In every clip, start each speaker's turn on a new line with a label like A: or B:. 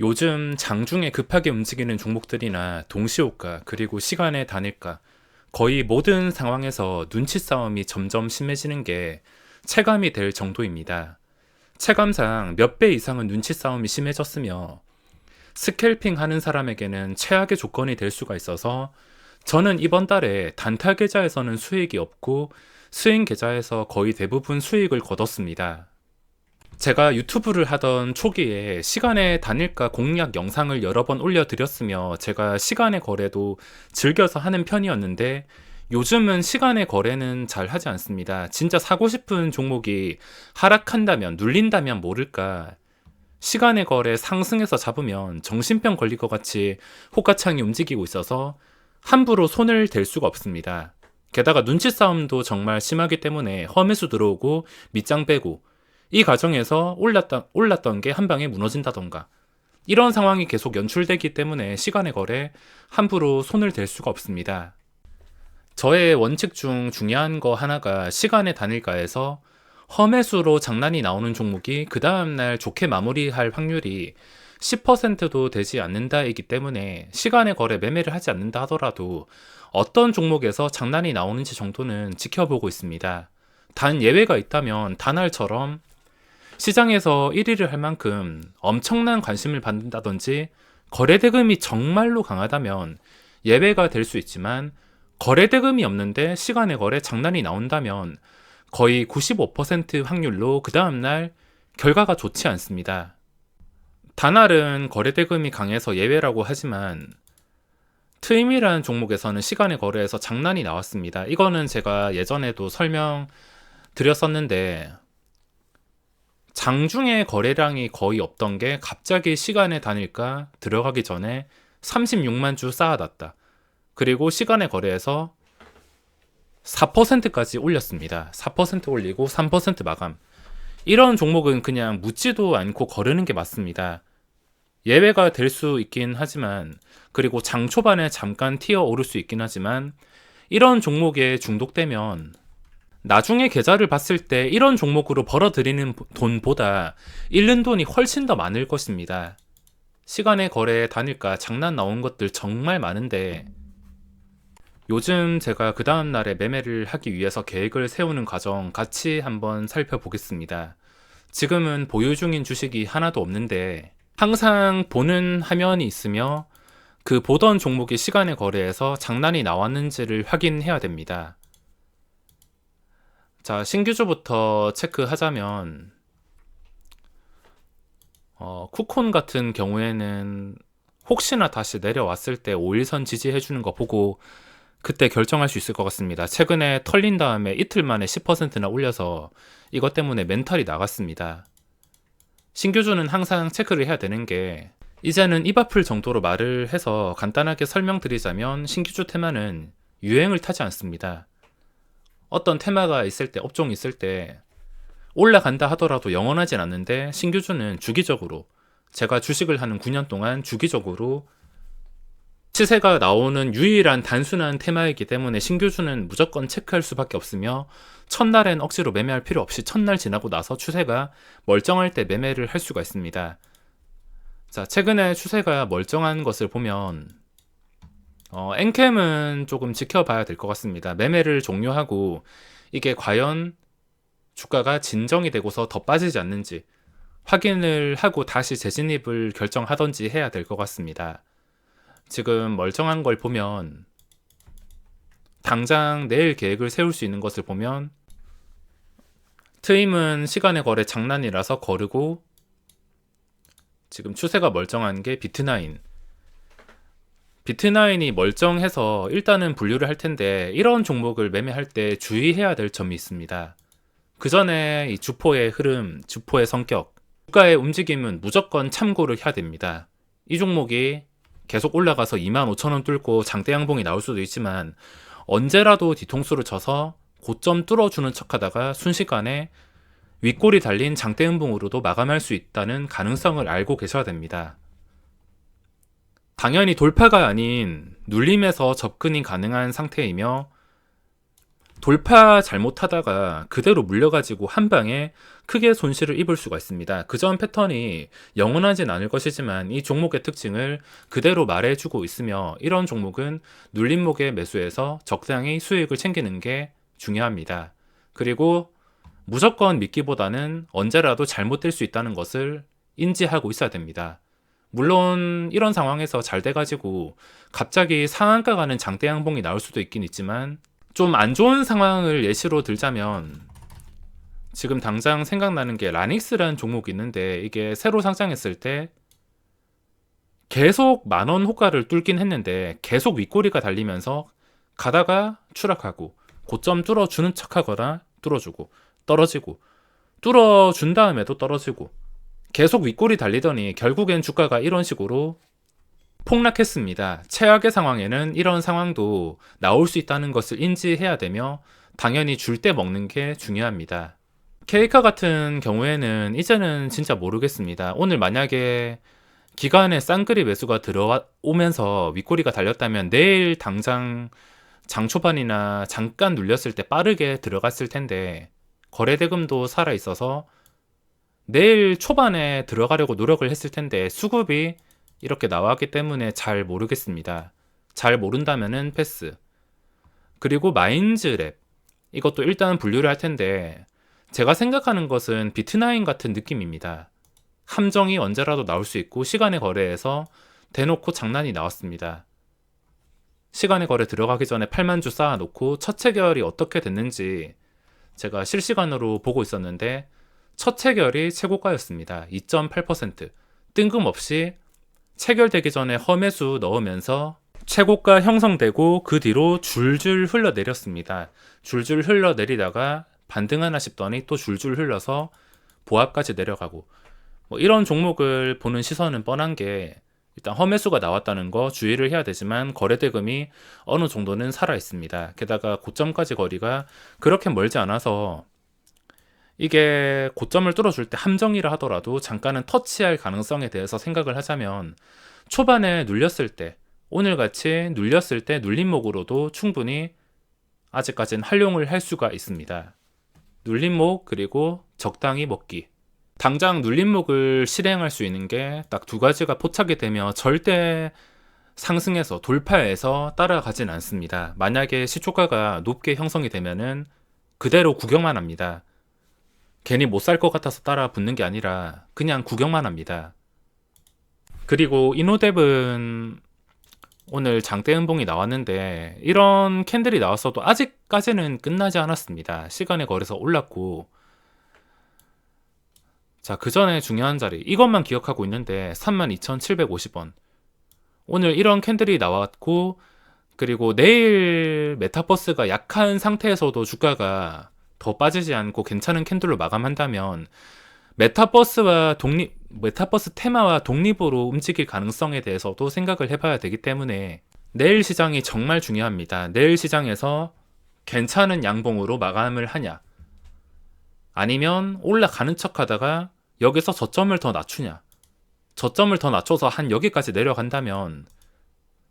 A: 요즘 장중에 급하게 움직이는 종목들이나 동시호가 그리고 시간의 단일가 거의 모든 상황에서 눈치 싸움이 점점 심해지는 게 체감이 될 정도입니다. 체감상 몇 배 이상은 눈치 싸움이 심해졌으며 스캘핑 하는 사람에게는 최악의 조건이 될 수가 있어서 저는 이번 달에 단타 계좌에서는 수익이 없고 스윙 계좌에서 거의 대부분 수익을 거뒀습니다. 제가 유튜브를 하던 초기에 시간의 단일가 공략 영상을 여러 번 올려드렸으며 제가 시간의 거래도 즐겨서 하는 편이었는데 요즘은 시간의 거래는 잘 하지 않습니다. 진짜 사고 싶은 종목이 하락한다면, 눌린다면 모를까. 시간의 거래 상승해서 잡으면 정신병 걸릴 것 같이 호가창이 움직이고 있어서 함부로 손을 댈 수가 없습니다. 게다가 눈치 싸움도 정말 심하기 때문에 험해수 들어오고 밑장 빼고 이 과정에서 올랐던 게 한 방에 무너진다던가 이런 상황이 계속 연출되기 때문에 시간의 거래 함부로 손을 댈 수가 없습니다. 저의 원칙 중 중요한 거 하나가 시간의 단일가에서 험해수로 장난이 나오는 종목이 그 다음날 좋게 마무리할 확률이 10%도 되지 않는다이기 때문에 시간의 거래 매매를 하지 않는다 하더라도 어떤 종목에서 장난이 나오는지 정도는 지켜보고 있습니다. 단 예외가 있다면 단알처럼 시장에서 1위를 할 만큼 엄청난 관심을 받는다든지 거래대금이 정말로 강하다면 예외가 될 수 있지만 거래대금이 없는데 시간의 거래 장난이 나온다면 거의 95% 확률로 그 다음날 결과가 좋지 않습니다. 단알은 거래대금이 강해서 예외라고 하지만 트임이라는 종목에서는 시간의 거래에서 장난이 나왔습니다. 이거는 제가 예전에도 설명드렸었는데 장중에 거래량이 거의 없던 게 갑자기 시간의 단일가 들어가기 전에 36만 주 쌓아놨다. 그리고 시간의 거래에서 4%까지 올렸습니다. 4% 올리고 3% 마감. 이런 종목은 그냥 묻지도 않고 거르는 게 맞습니다. 예외가 될 수 있긴 하지만 그리고 장 초반에 잠깐 튀어 오를 수 있긴 하지만 이런 종목에 중독되면 나중에 계좌를 봤을 때 이런 종목으로 벌어들이는 돈보다 잃는 돈이 훨씬 더 많을 것입니다. 시간의 거래 단일가 장난 나온 것들 정말 많은데 요즘 제가 그 다음날에 매매를 하기 위해서 계획을 세우는 과정 같이 한번 살펴보겠습니다. 지금은 보유 중인 주식이 하나도 없는데 항상 보는 화면이 있으며 그 보던 종목이 시간의 거래에서 장난이 나왔는지를 확인해야 됩니다. 자, 신규주부터 체크하자면 쿠콘 같은 경우에는 혹시나 다시 내려왔을 때 5일선 지지해주는 거 보고 그때 결정할 수 있을 것 같습니다. 최근에 털린 다음에 이틀 만에 10%나 올려서 이것 때문에 멘탈이 나갔습니다. 신규주는 항상 체크를 해야 되는 게 이제는 입 아플 정도로 말을 해서 간단하게 설명드리자면 신규주 테마는 유행을 타지 않습니다. 어떤 테마가 있을 때, 업종이 있을 때 올라간다 하더라도 영원하진 않는데 신규주는 주기적으로 제가 주식을 하는 9년 동안 주기적으로 시세가 나오는 유일한 단순한 테마이기 때문에 신규주는 무조건 체크할 수밖에 없으며 첫날엔 억지로 매매할 필요 없이 첫날 지나고 나서 추세가 멀쩡할 때 매매를 할 수가 있습니다. 자, 최근에 추세가 멀쩡한 것을 보면 엔캠은 조금 지켜봐야 될 것 같습니다. 매매를 종료하고 이게 과연 주가가 진정이 되고서 더 빠지지 않는지 확인을 하고 다시 재진입을 결정하던지 해야 될 것 같습니다. 지금 멀쩡한 걸 보면 당장 내일 계획을 세울 수 있는 것을 보면 트임은 시간의 거래 장난이라서 거르고 지금 추세가 멀쩡한 게 비트나인이 멀쩡해서 일단은 분류를 할 텐데 이런 종목을 매매할 때 주의해야 될 점이 있습니다. 그 전에 이 주포의 흐름, 주포의 성격, 주가의 움직임은 무조건 참고를 해야 됩니다. 이 종목이 계속 올라가서 25,000원 뚫고 장대 양봉이 나올 수도 있지만 언제라도 뒤통수를 쳐서 고점 뚫어주는 척하다가 순식간에 윗골이 달린 장대 음봉으로도 마감할 수 있다는 가능성을 알고 계셔야 됩니다. 당연히 돌파가 아닌 눌림에서 접근이 가능한 상태이며 돌파 잘못하다가 그대로 물려가지고 한 방에 크게 손실을 입을 수가 있습니다. 그 전 패턴이 영원하진 않을 것이지만 이 종목의 특징을 그대로 말해주고 있으며, 이런 종목은 눌림목에 매수해서 적당히 수익을 챙기는 게 중요합니다. 그리고 무조건 믿기보다는 언제라도 잘못될 수 있다는 것을 인지하고 있어야 됩니다. 물론 이런 상황에서 잘 돼가지고 갑자기 상한가 가는 장대 양봉이 나올 수도 있긴 있지만, 좀 안 좋은 상황을 예시로 들자면 지금 당장 생각나는 게 라닉스라는 종목이 있는데, 이게 새로 상장했을 때 계속 10,000원 호가를 뚫긴 했는데 계속 윗꼬리가 달리면서 가다가 추락하고, 고점 뚫어주는 척하거나 뚫어주고 떨어지고 뚫어준 다음에도 떨어지고 계속 윗꼬리 달리더니 결국엔 주가가 이런 식으로 폭락했습니다. 최악의 상황에는 이런 상황도 나올 수 있다는 것을 인지해야 되며, 당연히 줄 때 먹는 게 중요합니다. 케이카 같은 경우에는 이제는 진짜 모르겠습니다. 오늘 만약에 기간에 쌍끌이 매수가 들어오면서 윗꼬리가 달렸다면 내일 당장 장 초반이나 잠깐 눌렸을 때 빠르게 들어갔을 텐데, 거래대금도 살아있어서 내일 초반에 들어가려고 노력을 했을 텐데 수급이 이렇게 나왔기 때문에 잘 모르겠습니다. 잘 모른다면은 패스. 그리고 마인즈랩, 이것도 일단 분류를 할 텐데, 제가 생각하는 것은 비트나인 같은 느낌입니다. 함정이 언제라도 나올 수 있고 시간의 거래에서 대놓고 장난이 나왔습니다. 시간의 거래 들어가기 전에 8만 주 쌓아놓고 첫 체결이 어떻게 됐는지 제가 실시간으로 보고 있었는데, 첫 체결이 최고가였습니다. 2.8%. 뜬금없이 체결되기 전에 허매수 넣으면서 최고가 형성되고 그 뒤로 줄줄 흘러내렸습니다. 줄줄 흘러내리다가 반등하나 싶더니 또 줄줄 흘러서 보합까지 내려가고, 이런 종목을 보는 시선은 뻔한 게, 일단 허매수가 나왔다는 거 주의를 해야 되지만 거래대금이 어느 정도는 살아 있습니다. 게다가 고점까지 거리가 그렇게 멀지 않아서 이게 고점을 뚫어줄 때 함정이라 하더라도 잠깐은 터치할 가능성에 대해서 생각을 하자면, 초반에 눌렸을 때, 오늘같이 눌렸을 때 눌림목으로도 충분히 아직까지는 활용을 할 수가 있습니다. 눌림목 그리고 적당히 먹기. 당장 눌림목을 실행할 수 있는 게 딱 두 가지가 포착이 되며 절대 상승해서 돌파해서 따라가진 않습니다. 만약에 시초가가 높게 형성이 되면은 그대로 구경만 합니다. 괜히 못 살 것 같아서 따라 붙는 게 아니라 그냥 구경만 합니다. 그리고 이노뎁은 오늘 장대 음봉이 나왔는데, 이런 캔들이 나왔어도 아직까지는 끝나지 않았습니다. 시간의 거래에서 올랐고, 자, 그 전에 중요한 자리, 이것만 기억하고 있는데 32,750원. 오늘 이런 캔들이 나왔고, 그리고 내일 메타버스가 약한 상태에서도 주가가 더 빠지지 않고 괜찮은 캔들로 마감한다면, 메타버스 테마와 독립으로 움직일 가능성에 대해서도 생각을 해봐야 되기 때문에 내일 시장이 정말 중요합니다. 내일 시장에서 괜찮은 양봉으로 마감을 하냐, 아니면 올라가는 척 하다가 여기서 저점을 더 낮추냐, 저점을 더 낮춰서 한 여기까지 내려간다면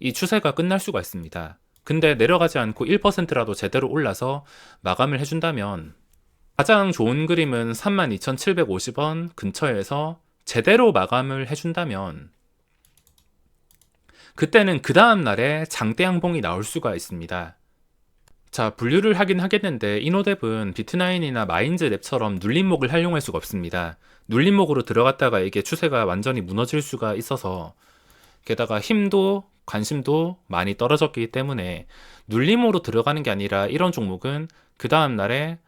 A: 이 추세가 끝날 수가 있습니다. 근데 내려가지 않고 1%라도 제대로 올라서 마감을 해준다면, 가장 좋은 그림은 32,750원 근처에서 제대로 마감을 해준다면, 그때는 그 다음 날에 장대 양봉이 나올 수가 있습니다. 자, 분류를 하긴 하겠는데 이노뎁은 비트나인이나 마인즈랩처럼 눌림목을 활용할 수가 없습니다. 눌림목으로 들어갔다가 이게 추세가 완전히 무너질 수가 있어서, 게다가 힘도 관심도 많이 떨어졌기 때문에 눌림으로 들어가는 게 아니라, 이런 종목은 그 다음 날에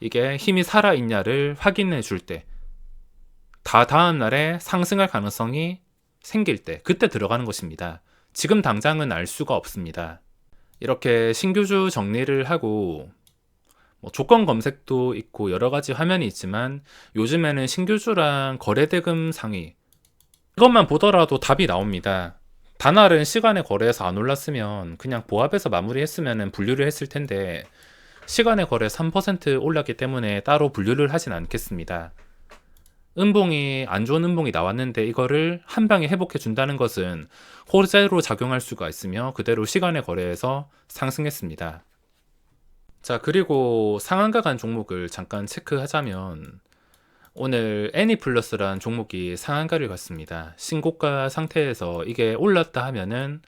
A: 이게 힘이 살아있냐를 확인해 줄 때, 다음 날에 상승할 가능성이 생길 때, 그때 들어가는 것입니다. 지금 당장은 알 수가 없습니다. 이렇게 신규주 정리를 하고, 조건 검색도 있고 여러 가지 화면이 있지만, 요즘에는 신규주랑 거래대금 상위, 이것만 보더라도 답이 나옵니다. 단알은 시간의 거래에서 안 올랐으면 그냥 보합에서 마무리했으면 분류를 했을 텐데, 시간의 거래 3% 올랐기 때문에 따로 분류를 하진 않겠습니다. 음봉이, 안 좋은 음봉이 나왔는데 이거를 한 방에 회복해 준다는 것은 호재로 작용할 수가 있으며 그대로 시간의 거래에서 상승했습니다. 자, 그리고 상한가 간 종목을 잠깐 체크하자면 오늘 애니플러스란 종목이 상한가를 갔습니다. 신고가 상태에서 이게 올랐다 하면은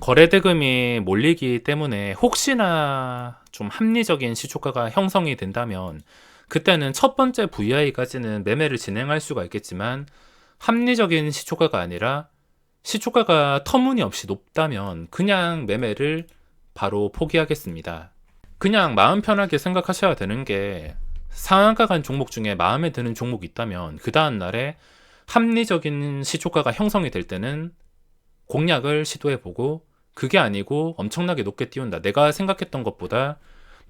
A: 거래대금이 몰리기 때문에 혹시나 좀 합리적인 시초가가 형성이 된다면 그때는 첫 번째 VI까지는 매매를 진행할 수가 있겠지만 합리적인 시초가가 아니라 시초가가 터무니없이 높다면 그냥 매매를 바로 포기하겠습니다. 그냥 마음 편하게 생각하셔야 되는 게 상한가 간 종목 중에 마음에 드는 종목이 있다면 그 다음 날에 합리적인 시초가가 형성이 될 때는 공략을 시도해보고 그게 아니고 엄청나게 높게 띄운다. 내가 생각했던 것보다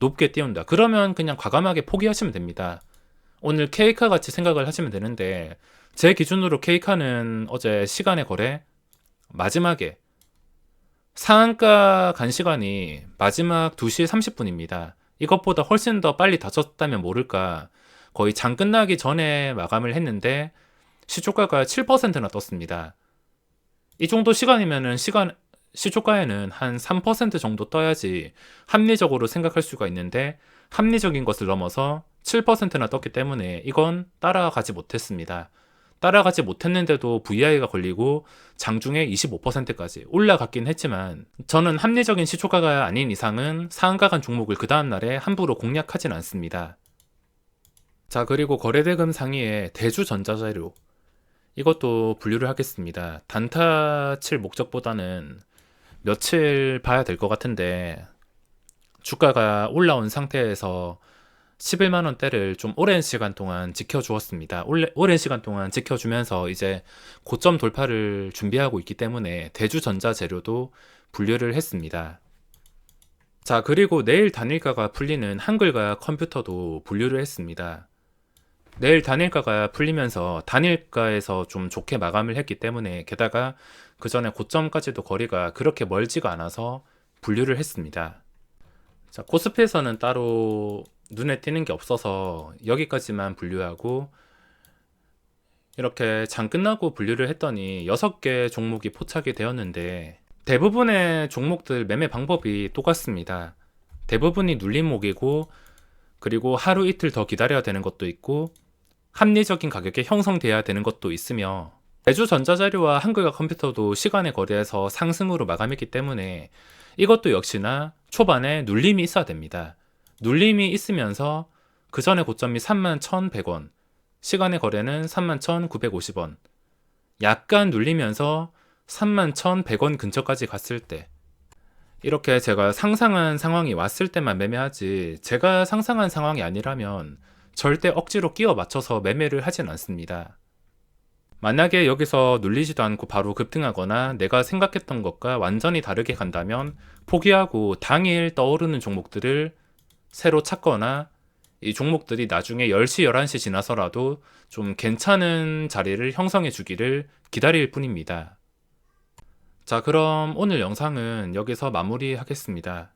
A: 높게 띄운다. 그러면 그냥 과감하게 포기하시면 됩니다. 오늘 케이카 같이 생각을 하시면 되는데 제 기준으로 케이카는 어제 시간의 거래 마지막에 상한가 간 시간이 마지막 2시 30분입니다. 이것보다 훨씬 더 빨리 닫혔다면 모를까 거의 장 끝나기 전에 마감을 했는데 시초가가 7%나 떴습니다. 이 정도 시간이면은 시초가에는 한 3% 정도 떠야지 합리적으로 생각할 수가 있는데 합리적인 것을 넘어서 7%나 떴기 때문에 이건 따라가지 못했습니다. 따라가지 못했는데도 VI가 걸리고 장중에 25%까지 올라갔긴 했지만 저는 합리적인 시초가가 아닌 이상은 상한가 간 종목을 그 다음날에 함부로 공략하진 않습니다. 자, 그리고 거래대금 상위에 대주전자재료 이것도 분류를 하겠습니다. 단타 칠 목적보다는 며칠 봐야 될 것 같은데 주가가 올라온 상태에서 11만 원대를 좀 오랜 시간 동안 지켜주었습니다. 오랜 시간 동안 지켜주면서 이제 고점 돌파를 준비하고 있기 때문에 대주전자재료도 분류를 했습니다. 자, 그리고 내일 단일가가 풀리는 한글과 컴퓨터도 분류를 했습니다. 내일 단일가가 풀리면서 단일가에서 좀 좋게 마감을 했기 때문에 게다가 그 전에 고점까지도 거리가 그렇게 멀지가 않아서 분류를 했습니다. 자, 코스피에서는 따로 눈에 띄는 게 없어서 여기까지만 분류하고 이렇게 장 끝나고 분류를 했더니 6개 종목이 포착이 되었는데 대부분의 종목들 매매 방법이 똑같습니다. 대부분이 눌림목이고 그리고 하루 이틀 더 기다려야 되는 것도 있고 합리적인 가격에 형성돼야 되는 것도 있으며 대주전자재료와 한글과 컴퓨터도 시간의 거래에서 상승으로 마감했기 때문에 이것도 역시나 초반에 눌림이 있어야 됩니다. 눌림이 있으면서 그 전에 고점이 31,100원, 시간의 거래는 31,950원, 약간 눌리면서 31,100원 근처까지 갔을 때 이렇게 제가 상상한 상황이 왔을 때만 매매하지 제가 상상한 상황이 아니라면 절대 억지로 끼워 맞춰서 매매를 하진 않습니다. 만약에 여기서 눌리지도 않고 바로 급등하거나 내가 생각했던 것과 완전히 다르게 간다면 포기하고 당일 떠오르는 종목들을 새로 찾거나 이 종목들이 나중에 10시, 11시 지나서라도 좀 괜찮은 자리를 형성해 주기를 기다릴 뿐입니다. 자, 그럼 오늘 영상은 여기서 마무리하겠습니다.